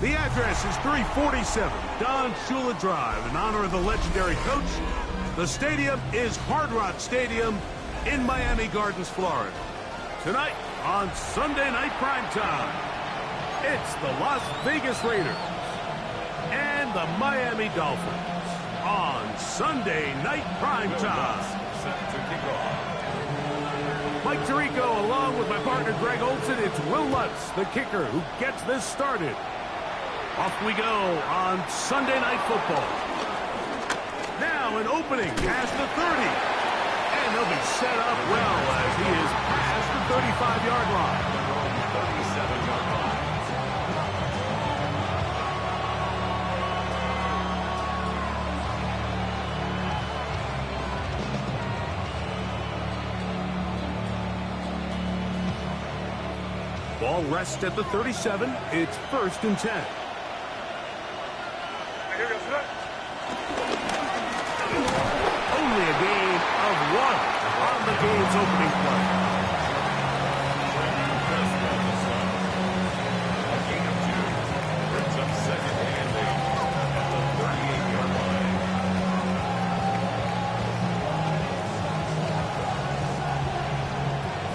The address is 347 Don Shula Drive. In honor of the legendary coach, the stadium is Hard Rock Stadium in Miami Gardens, Florida. Tonight on Sunday Night Primetime, it's the Las Vegas Raiders and the Miami Dolphins on Sunday Night Primetime. Mike Tirico along with my partner Greg Olson. It's Will Lutz, the kicker, who gets this started. Off we go on Sunday Night Football. Now an opening past the 30. And he'll be set up well as he is past the 35-yard line. 37-yard line. Ball rests at the 37. It's 1st and 10. Only a gain of 1 on the game's opening play. A gain of 2 brings up 2nd and 8 at the 38-yard line.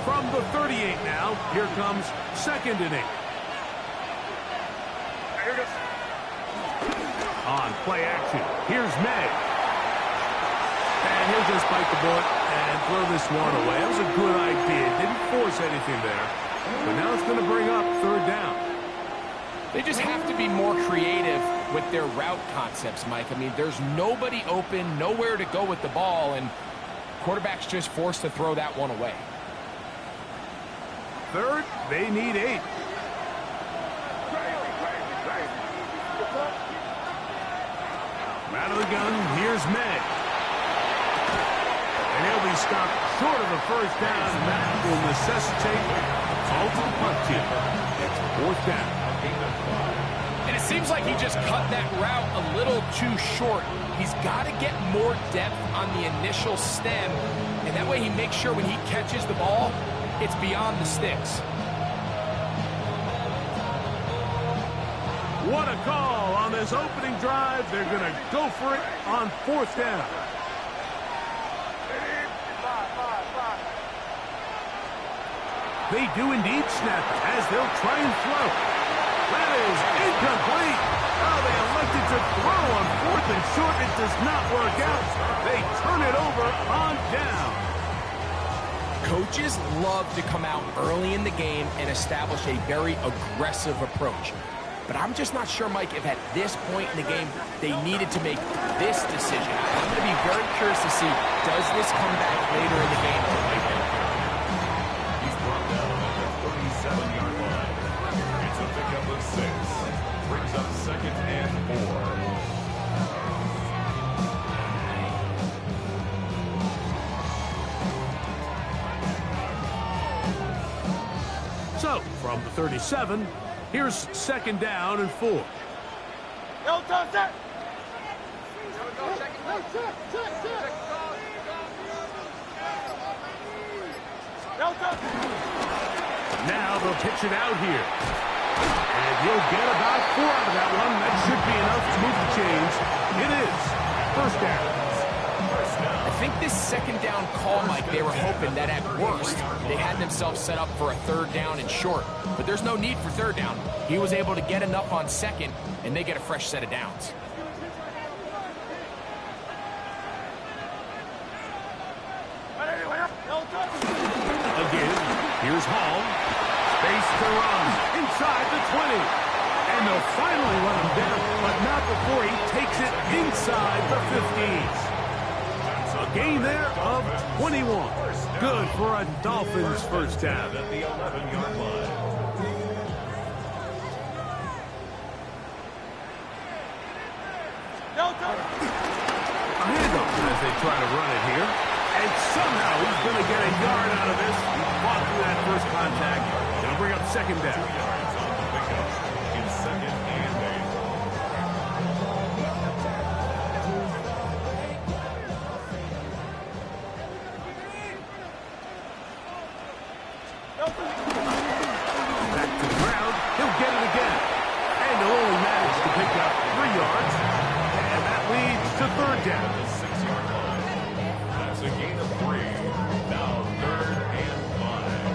From the 38 now, here comes 2nd and 8. On play action, here's May. And he'll just bite the bullet and throw this one away. That was a good idea. Didn't force anything there. But now it's going to bring up 3rd down. They just have to be more creative with their route concepts, Mike. I mean, there's nobody open, nowhere to go with the ball, and quarterback's just forced to throw that one away. 3rd, they need 8. Out of the gun, here's May. And he'll be stopped short of the 1st down, and that will necessitate a call to the punt team. It's 4th down. And it seems like he just cut that route a little too short. He's got to get more depth on the initial stem, and that way he makes sure when he catches the ball, it's beyond the sticks. What a call on this opening drive. They're going to go for it on 4th down. They do indeed snap it as they'll try and throw. That is incomplete. Oh, they elected to throw on 4th and short. It does not work out. They turn it over on down. Coaches love to come out early in the game and establish a very aggressive approach. But I'm just not sure, Mike, if at this point in the game they needed to make this decision. I'm going to be very curious to see, does this come back later in the game to bite them? He's brought down at the 37-yard line. It's a pickup of 6. Brings up 2nd and 4. So, from the 37, here's 2nd down and 4. Now they'll pitch it out here. And he'll get about 4 out of that one. That should be enough to move the chains. It is 1st down. I think this 2nd down call, Mike, they were hoping that at worst they had themselves set up for a 3rd down and short. But there's no need for 3rd down. He was able to get enough on 2nd, and they get a fresh set of downs. Again, here's Hall. Space to run inside the 20. And they'll finally run him down, but not before he takes it inside the 15s. A gain there of 21. Good for a Dolphins 1st down. At the 11-yard line. A handoff as they try to run it here. And somehow he's going to get a yard out of this. He fought through that 1st contact. It'll bring up 2nd down. 2 yards on the pickup. It's 2nd and 8. Back to the ground. He'll get it again. And he'll only to third down. The 6-yard line. That's a gain of 3. Now 3rd and 5.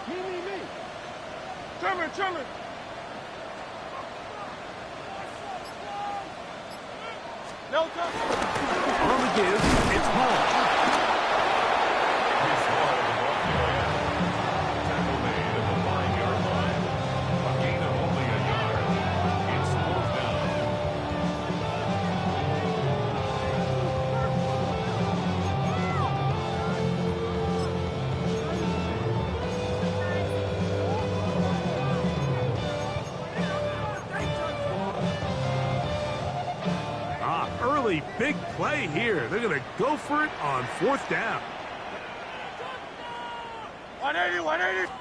Me. Trimmer. No touch. On the give, it's Hall. He's slotted off the end. Tackle made at the 5-yard line. A gain of only a yard. It's 4th down. Early big play here. They're going to go for it on 4th down. 180.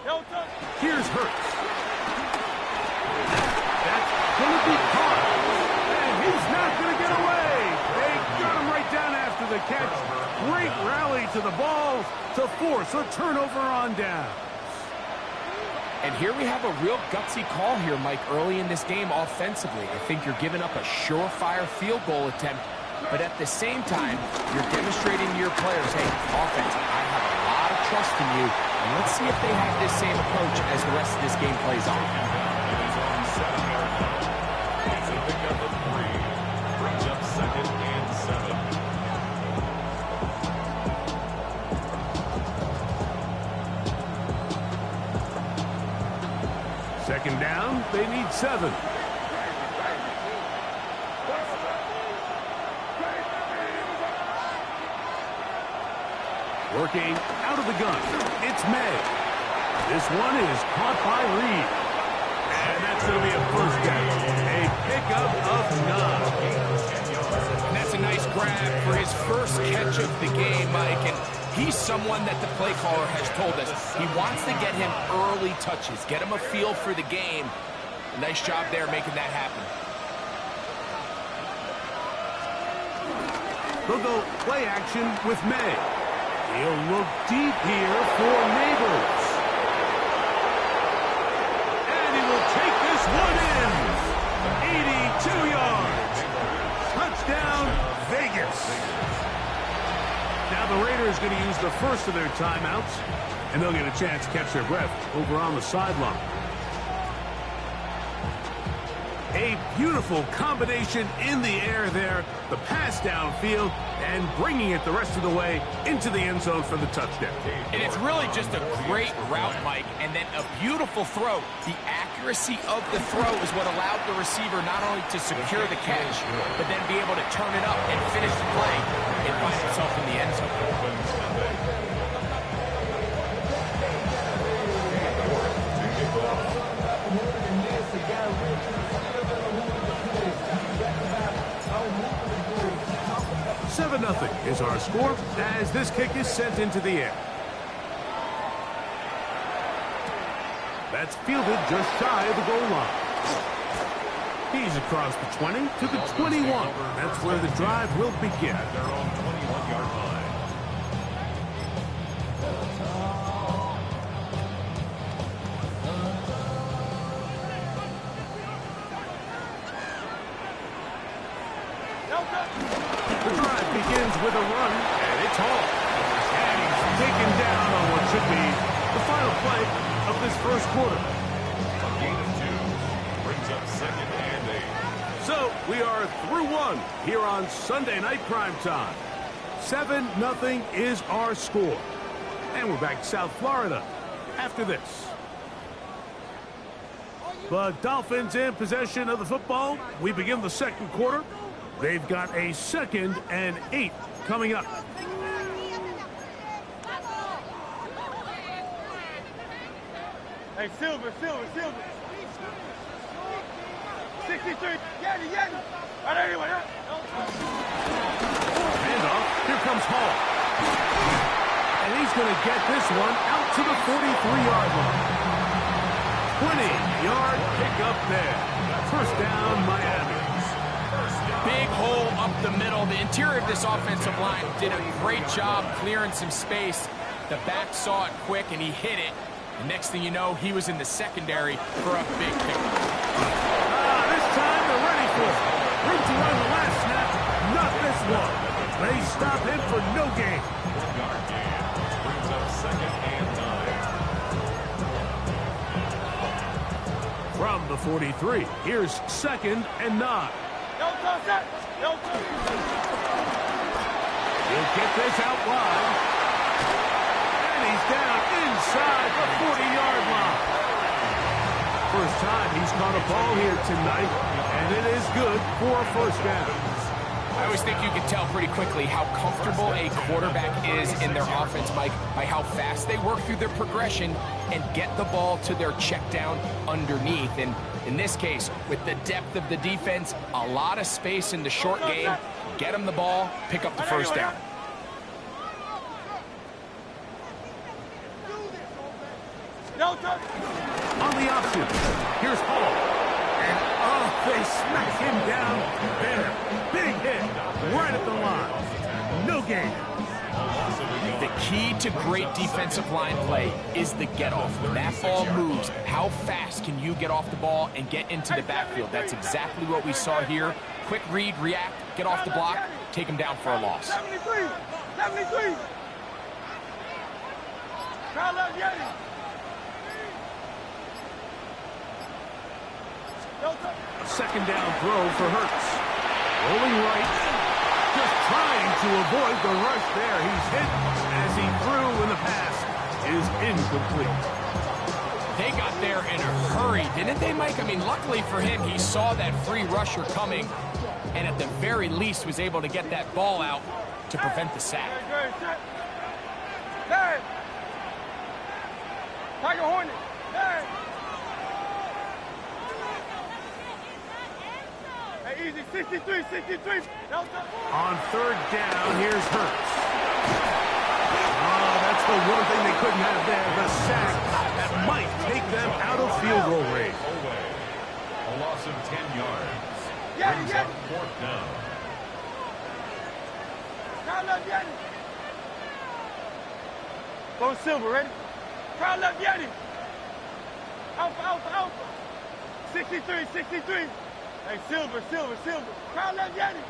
No touch. Here's Hurts. That's going to be caught. And he's not going to get away. They got him right down after the catch. Great rally to the ball to force a turnover on down. And here we have a real gutsy call here, Mike, early in this game offensively. I think you're giving up a surefire field goal attempt, but at the same time, you're demonstrating to your players, hey, offense, I have a lot of trust in you, and let's see if they have this same approach as the rest of this game plays on. It is on 7-yard line. It's a pickup of 3. Brings up 2nd and 7. Second down, they need 7. Working out of the gun, it's May. This one is caught by Reed. And that's going to be a 1st down. A pickup of 9. And that's a nice grab for his first catch of the game, Mike. And he's someone that the play caller has told us he wants to get him early touches, get him a feel for the game. Nice job there making that happen. They'll go play action with May. He'll look deep here for Neighbors. And he will take this one in. 82 yards. Touchdown, Vegas. Now the Raiders are going to use the first of their timeouts, and they'll get a chance to catch their breath over on the sideline. A beautiful combination in the air there, the pass downfield, and bringing it the rest of the way into the end zone for the touchdown. And it's really just a great route, Mike, and then a beautiful throw. The accuracy of the throw is what allowed the receiver not only to secure the catch, but then be able to turn it up and finish the play and find himself in the end zone. 7-0 is our score as this kick is sent into the air. That's fielded just shy of the goal line. He's across the 20 to the 21. That's where the drive will begin. At their own 21-yard line. The drive begins with a run, and it's Hall. And he's taken down on what should be the final play of this first quarter. A gain of 2. Brings up 2nd and 8. So we are through one here on Sunday Night Prime Time. 7-0 is our score. And we're back to South Florida after this. The Dolphins in possession of the football. We begin the second quarter. They've got a 2nd and 8 coming up. Hey, Silver. 63. Yanni. Right anyway. Handoff. Here comes Hall. And he's going to get this one out to the 43-yard line. 20-yard pickup there. 1st down, Miami. Big hole up the middle. The interior of this offensive line did a great job clearing some space. The back saw it quick, and he hit it. And next thing you know, he was in the secondary for a big pickup. This time they're ready for it. Room to run the last snap, not this one. They stop him for no gain. 1-yard gain brings up 2nd and 9. From the 43, here's 2nd and 9. He'll get this out wide. And he's down inside the 40-yard line. First time he's caught a ball here tonight, and it is good for a first down. I always think you can tell pretty quickly how comfortable a quarterback is in their offense, Mike, by how fast they work through their progression and get the ball to their check down underneath. And in this case, with the depth of the defense, a lot of space in the short game, get them the ball, pick up the first down. On the option, here's Hall. And, they smack him down there. Big hit right at the line. No gain. The key to great defensive line play is the get-off. When that ball moves, how fast can you get off the ball and get into the backfield? That's exactly what we saw here. Quick read, react, get off the block, take him down for a loss. 73. A second down throw for Hurts. Rolling right. Just trying to avoid the rush there. He's hit as he threw, and the pass is incomplete. They got there in a hurry, didn't they, Mike? I mean, luckily for him, he saw that free rusher coming, and at the very least was able to get that ball out to prevent the sack. Tiger Hornet. Hey, easy. 63. On third down, here's Hurts. That's the one thing they couldn't have there, the sack that might take them out of field goal range. A loss of 10 yards. Brings up 4th down. Go Silver, ready? Crowd left Yeti. Alpha. 63. Hey, Silver. Crowd left Yeti.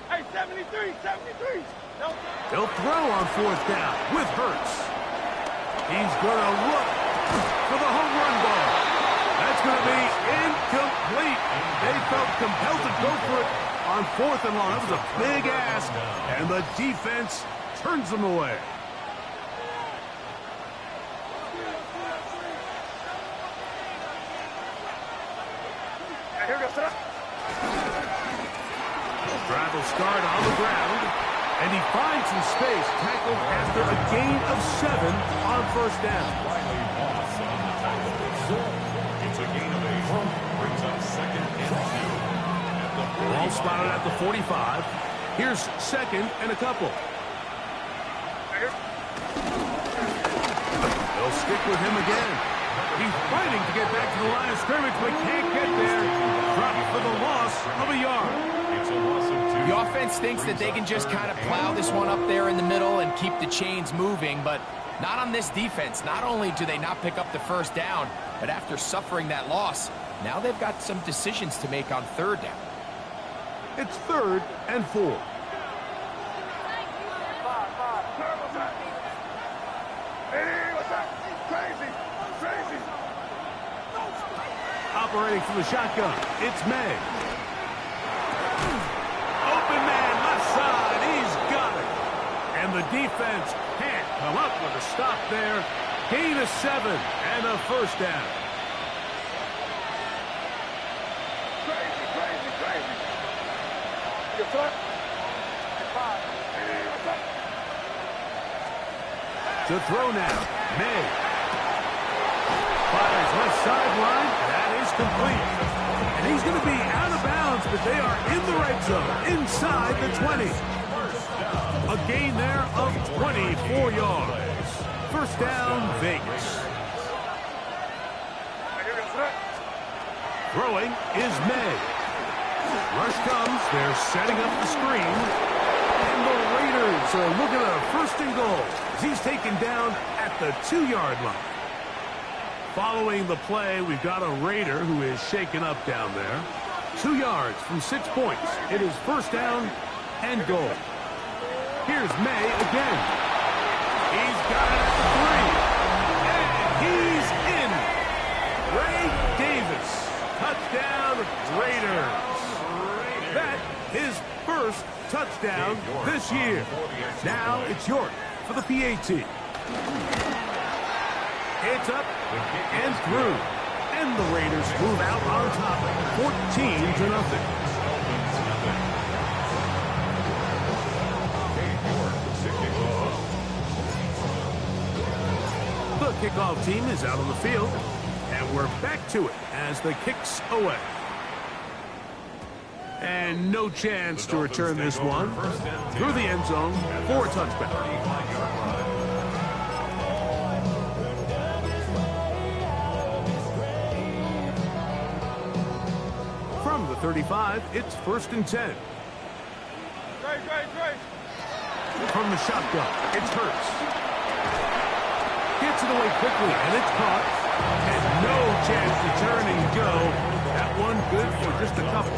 Hey, 73. They'll throw on 4th down with Hurts. He's going to look for the home run ball. That's going to be incomplete. They felt compelled to go for it on 4th and long. That was a big ask, and the defense turns them away. Drive will start on the ground, and he finds some space, tackled after a gain of 7 on 1st down. Riley Moss on the tackle. It's a gain of 8. Brings up 2nd and 2. Ball spotted at the 45. Here's 2nd and a couple. They'll stick with him again. He's fighting to get back to the line of scrimmage, but can't get there. Dropped for the loss of a yard. It's a loss of 2. The offense thinks that they can just kind of plow this one up there in the middle and keep the chains moving, but not on this defense. Not only do they not pick up the first down, but after suffering that loss, now they've got some decisions to make on 3rd down. It's 3rd and 4. Operating from the shotgun, it's May. Open man, left side, he's got it. And the defense can't come up with a stop there. Gain of 7 and a first down. To throw now, May. Fires left sideline, that is complete. And he's going to be out of bounds, but they are in the red zone, inside the 20. A gain there of 24 yards. First down, Vegas. Throwing is May. Rush comes, they're setting up the screen. And the Raiders So look at a first and goal. He's taken down at the 2-yard line. Following the play, we've got a Raider who is shaken up down there. 2 yards from 6 points. It is first down and goal. Here's May again. He's got it at the 3. And he's in. Ray Davis. Touchdown, Raiders. That is first touchdown this year. Now it's York for the PAT. It's up and through. And the Raiders move out on top, 14-0. The kickoff team is out on the field, and we're back to it as the kick's away. And no chance to return this one through the end zone for a touchback. From the 35, it's first and 10. From the shotgun, it's Hurts. Gets it away quickly, and it's caught. And no chance to turn and go. That one good for just a couple.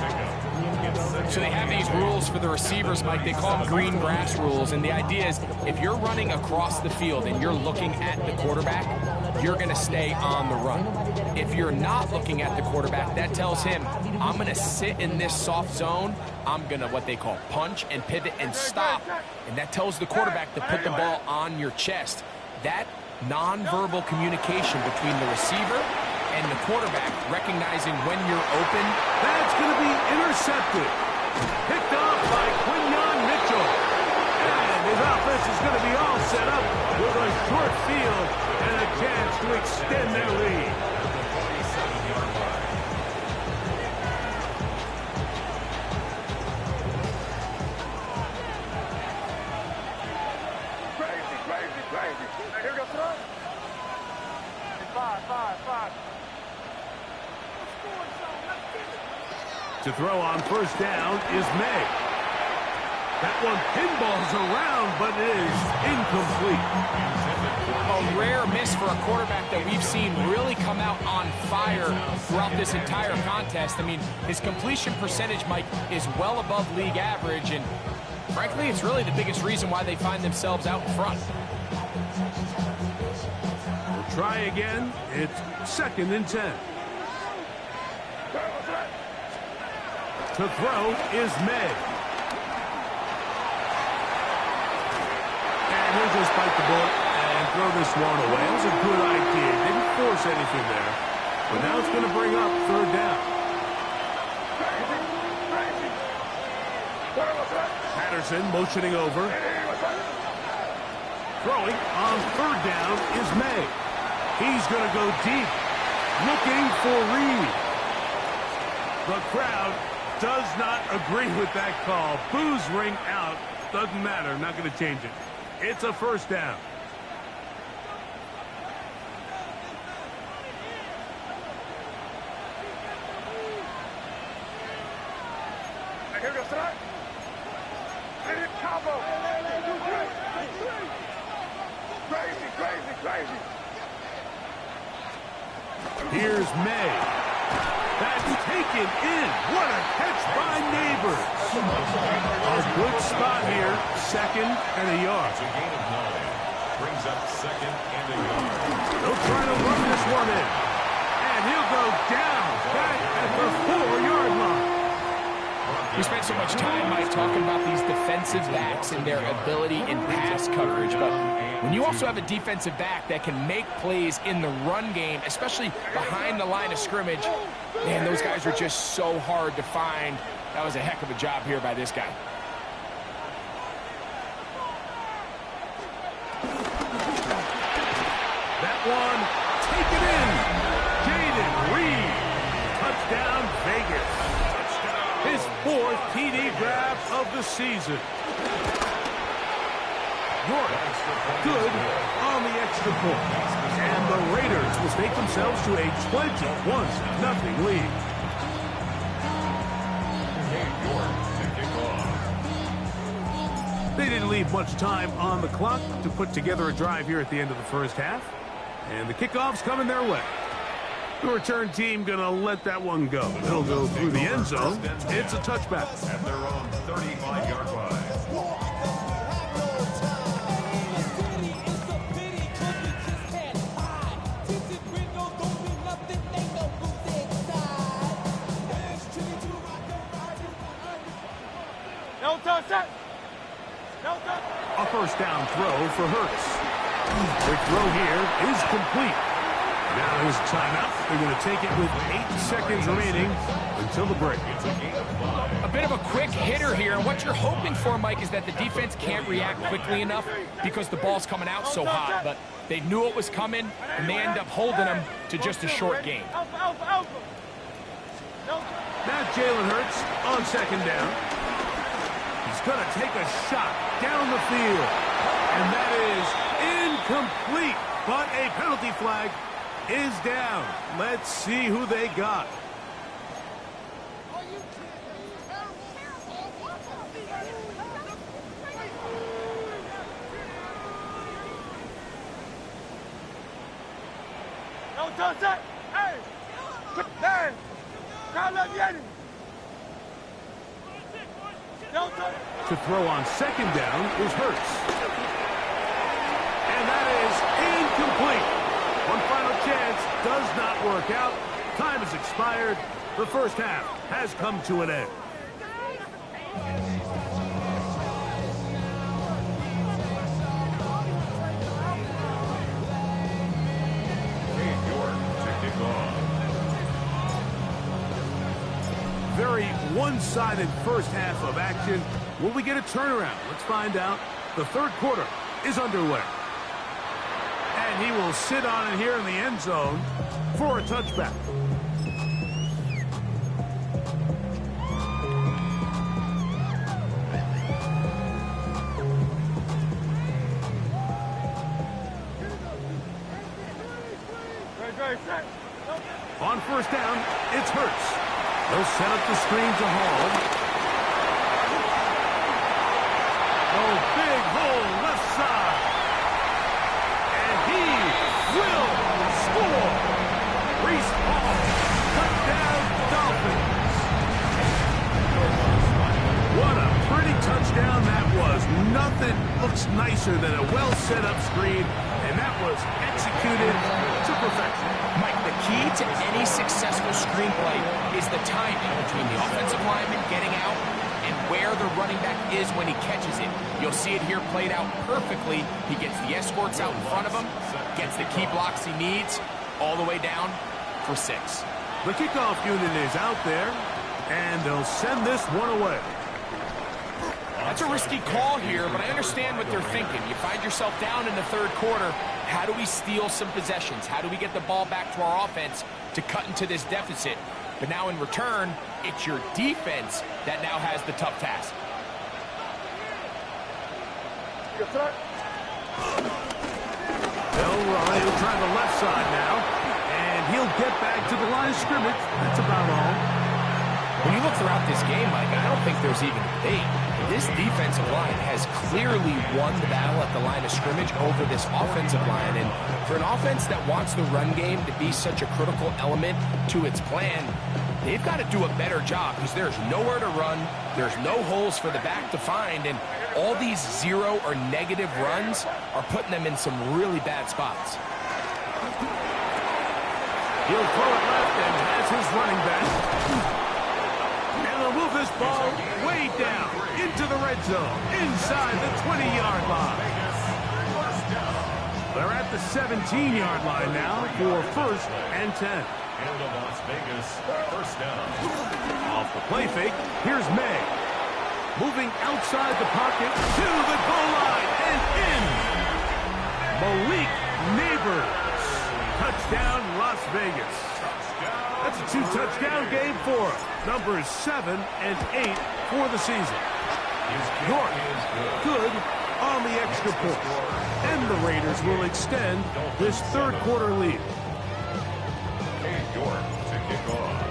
So they have these rules for the receivers, Mike. They call them green grass rules. And the idea is if you're running across the field and you're looking at the quarterback, you're going to stay on the run. If you're not looking at the quarterback, that tells him, I'm going to sit in this soft zone. I'm going to what they call punch and pivot and stop. And that tells the quarterback to put the ball on your chest. That nonverbal communication between the receiver and the quarterback, recognizing when you're open. That's going to be intercepted. Picked off by Quinyon Mitchell. And his offense is going to be all set up with a short field and a chance to extend their lead. Crazy. Here we go, throw. 5. To throw on first down is May. That one pinballs around, but it is incomplete. A rare miss for a quarterback that we've seen really come out on fire throughout this entire contest. I mean, his completion percentage, Mike, is well above league average, and frankly, it's really the biggest reason why they find themselves out in front. We'll try again. It's second and 10. To throw is May. And he'll just bite the bullet and throw this one away. It was a good idea. Didn't force anything there. But now it's going to bring up third down. Patterson motioning over. Throwing on third down is May. He's going to go deep. Looking for Reed. The crowd does not agree with that call. Boos ring out. Doesn't matter. Not going to change it. It's a first down. Here goes that. Combo. Crazy. Here's May. That's taken in. What a catch by Neighbors. A good spot here. Second and a yard. It's a gain of 9. Brings up second and a yard. They'll try to run this one in. And he'll go down back at the 4-yard line. We spent so much time, Mike, talking about these defensive backs and their ability in pass coverage. But when you also have a defensive back that can make plays in the run game, especially behind the line of scrimmage, man, those guys are just so hard to find. That was a heck of a job here by this guy. That one, taken in. Jaden Reed. Touchdown, Vegas. His 4th TD grab of the season. York, good on the extra point. And the Raiders will take themselves to a 21-0 lead. They didn't leave much time on the clock to put together a drive here at the end of the first half. And the kickoff's coming their way. The return team going to let that one go. It'll go through the end zone. It's a touchback. At their own 35-yard line. No touch that. No touch. A first down throw for Hurts. The throw here is complete. Now here's a timeout. They're going to take it with 8 seconds remaining until the break. A bit of a quick hitter here, and what you're hoping for, Mike, is that the defense can't react quickly enough because the ball's coming out so hot, but they knew it was coming, and they end up holding them to just a short gain. Now Jalen Hurts on second down. He's going to take a shot down the field, and that is incomplete, but a penalty flag is down. Let's see who they got. No touch that. Hey. Hey. Can't let me in. No touch. To throw on second down is Hurts. And that is incomplete. One final chance does not work out. Time has expired. The first half has come to an end. Very one-sided first half of action. Will we get a turnaround? Let's find out. The third quarter is underway. And he will sit on it here in the end zone for a touchback. On first down, it's Hurts. They'll set up the screen to Hall. Oh, big hole left side. And he will score. Reese Hall, touchdown Dolphins. What a pretty touchdown that was. Nothing looks nicer than a well set up screen, and that was executed to perfection. Mike, the key to any successful screenplay is the timing between the offensive lineman getting out and where the running back is when he catches it. You'll see it here played out perfectly. He gets the escorts out in front of him, gets the key blocks he needs, all the way down for 6. The kickoff unit is out there, and they'll send this one away. That's a risky call here, but I understand what they're thinking. You find yourself down in the third quarter. How do we steal some possessions? How do we get the ball back to our offense to cut into this deficit? But now in return, it's your defense that now has the tough task. He'll try the left side now, and he'll get back to the line of scrimmage. That's about all. When you look throughout this game, Mike, I don't think there's even a debate. This defensive line has clearly won the battle at the line of scrimmage over this offensive line. And for an offense that wants the run game to be such a critical element to its plan, they've got to do a better job because there's nowhere to run. There's no holes for the back to find. And all these 0 or negative runs are putting them in some really bad spots. He'll throw it left and has his running back. And they'll move this ball way down into the red zone, inside the 20-yard line. They're at the 17-yard line now for 1st and 10. And the Las Vegas first down. Off the play fake, here's May. Moving outside the pocket to the goal line and in. Malik Neighbors. Touchdown, Las Vegas. That's a 2-touchdown game for him. Numbers 7 and 8 for the season. York good on the extra point. And the Raiders will extend this third quarter lead. York to kick off.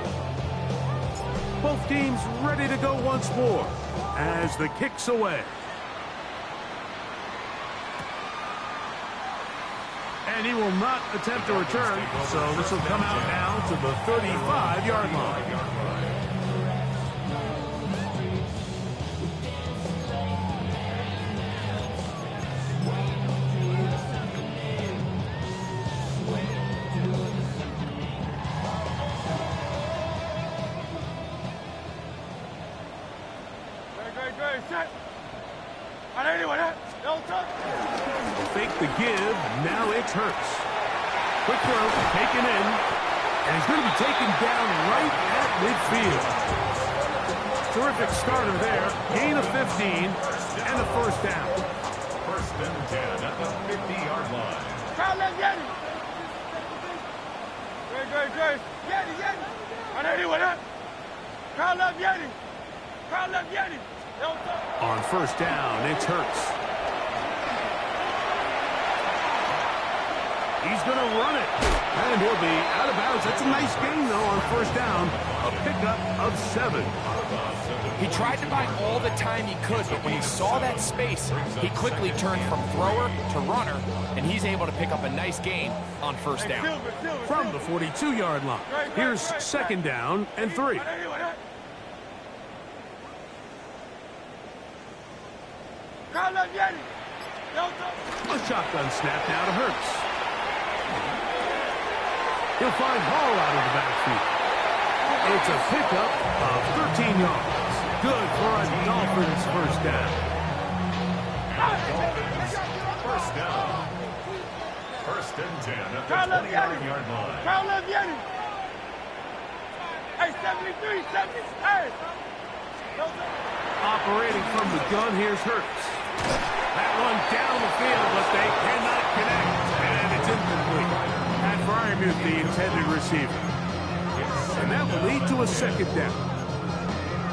Both teams ready to go once more as the kick's away. And he will not attempt to return, so this will come out now to the 35-yard line. Fake the give, now it's Hurts. Quick throw, taken in, and he's going to be taken down right at midfield. Terrific starter there, gain of 15, and a first down. First and 10 at the 50-yard line. On first down, it's Hurts. He's going to run it, and he'll be out of bounds. That's a nice gain, though, on first down. A pickup of 7. He tried to buy all the time he could, but when he saw that space, he quickly turned from thrower to runner, and he's able to pick up a nice gain on first down. From the 42-yard line, here's second down and 3. A shotgun snap now to Hurts. He'll find Hall out of the backfield. It's a pickup of 13 yards. Good for a Dolphins first down. First down. First and 10 at the 20-yard line. Hey, 73, 70, hey! Operating from the gun, here's Hurts. That one down the field, but they cannot connect, and it's incomplete. Pat Fryermuth, the intended receiver. And that will lead to a second down.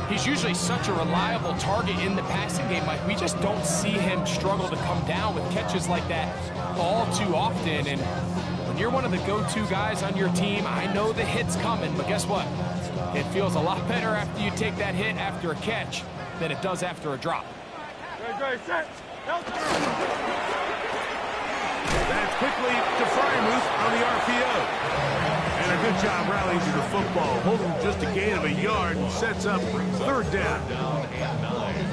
He's usually such a reliable target in the passing game, Mike. We just don't see him struggle to come down with catches like that all too often. And when you're one of the go-to guys on your team, I know the hit's coming, but guess what? It feels a lot better after you take that hit after a catch than it does after a drop. That's quickly to Fryermuth on the RPO. And a good job rallying to the football. Holding just a gain of a yard and sets up third down.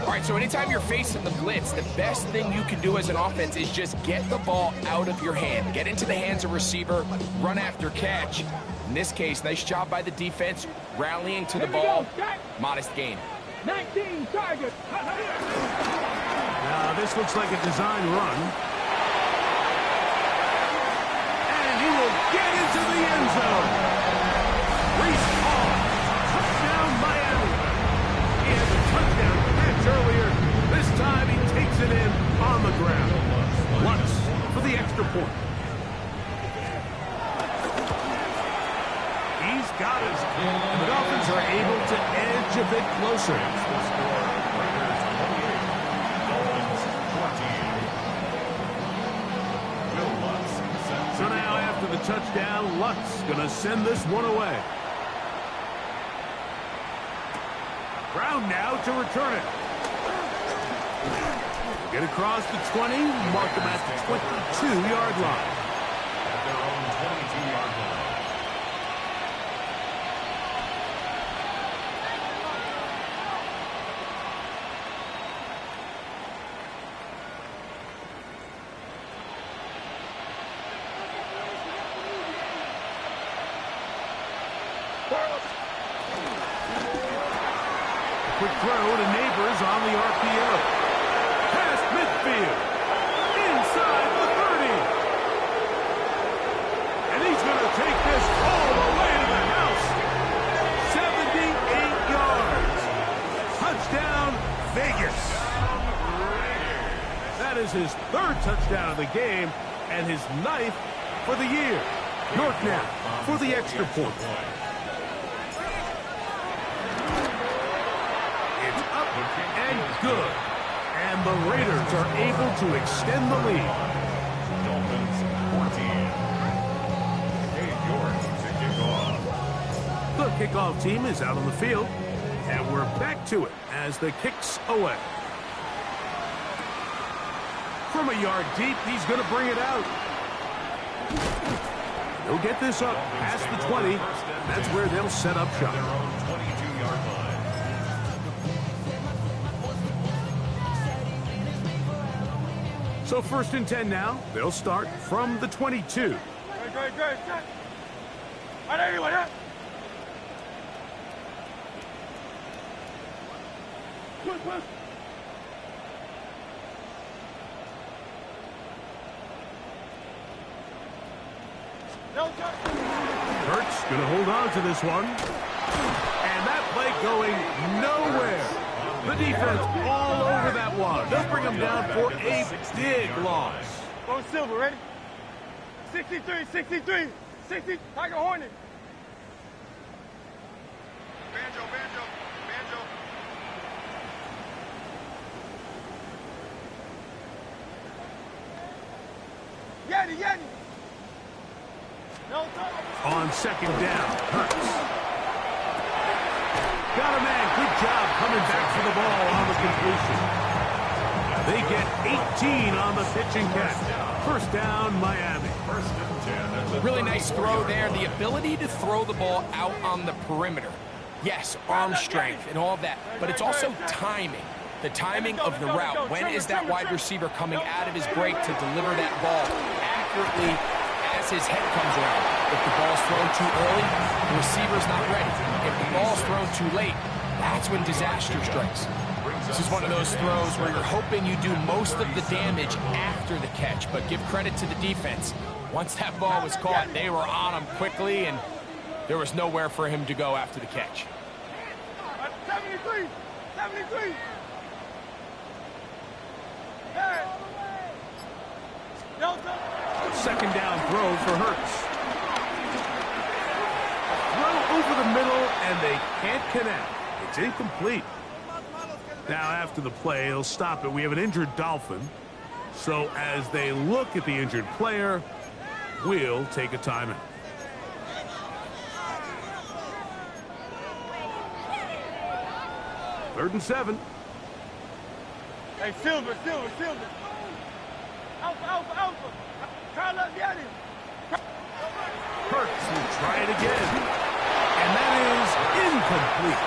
All right, so anytime you're facing the blitz, the best thing you can do as an offense is just get the ball out of your hand. Get into the hands of receiver, run after catch. In this case, nice job by the defense, rallying to the ball. Modest gain. 19 targets. Now, this looks like a design run. And he will get into the end zone. Reese Hall, touchdown Miami. He had a touchdown catch earlier. This time he takes it in on the ground. Lutz for the extra point. He's got it. And the Dolphins are able to edge a bit closer. So now after the touchdown, Lutz going to send this one away. Brown now to return it. Get across the 20, mark them at the 22-yard line. At their own 22-yard line. Quick throw to Neighbors on the RPO. Past midfield. Inside the 30. And he's going to take this all the way to the house. 78 yards. Touchdown, Vegas. That is his third touchdown of the game and his 9th for the year. York now for the extra point. And good. And the Raiders are able to extend the lead. Dolphins 14. Dave York to kick off. The kickoff team is out on the field. And we're back to it as the kick's away. From a yard deep, he's going to bring it out. They'll get this up past the 20. That's where they'll set up shop. Their own 22-yard line. So 1st and 10 now. They'll start from the 22. Great. I know you want that. Push. Hurts going to hold on to this one. And that play going nowhere. The defense all over that one. They'll bring them down for a big loss. Go Silver, ready? 63, 60, Tiger Hornet. Banjo. Yeti. No time. On 2nd down, Hurts. Got a man. Good job coming back for the ball on the completion. They get 18 on the pitch and catch. 1st down, Miami. 1st and 10. Really nice throw there. The ability to throw the ball out on the perimeter. Yes, arm strength and all of that, but it's also timing. The timing of the route. When is that wide receiver coming out of his break to deliver that ball accurately as his head comes around? If the ball's thrown too early, the receiver's not ready. If the ball's thrown too late, that's when disaster strikes. This is one of those throws where you're hoping you do most of the damage after the catch, but give credit to the defense. Once that ball was caught, they were on him quickly, and there was nowhere for him to go after the catch. 73. Hey. 2nd down throw for Hurts. Throw over the middle, and they can't connect. It's incomplete. Now, after the play, he'll stop it. We have an injured Dolphin. So as they look at the injured player, we'll take a timeout. Third and 7. Hey, Silver. Alpha. Carlos Yeti. Hurts will try it again. And that is incomplete.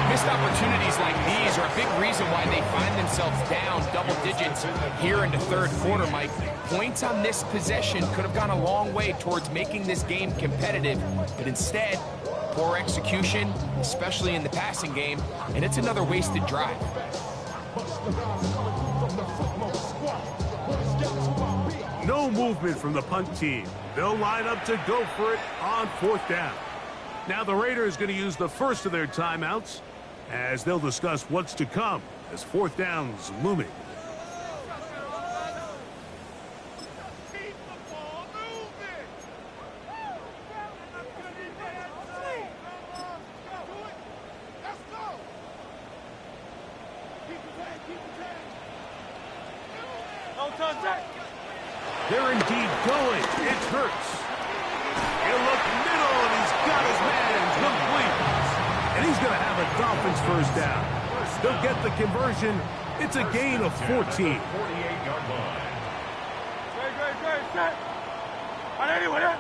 Missed opportunities like these are a big reason why they find themselves down double digits here in the 3rd quarter, Mike. Points on this possession could have gone a long way towards making this game competitive, but instead, poor execution, especially in the passing game, and it's another wasted drive. No movement from the punt team. They'll line up to go for it on 4th down. Now the Raiders going to use the first of their timeouts as they'll discuss what's to come as 4th down's looming. They're indeed going. It hurts. He'll look middle, and he's got his man complete. And he's going to have a Dolphins 1st down. They'll get the conversion. It's a gain of 14. 48-yard line. Great. Set. I know you want that.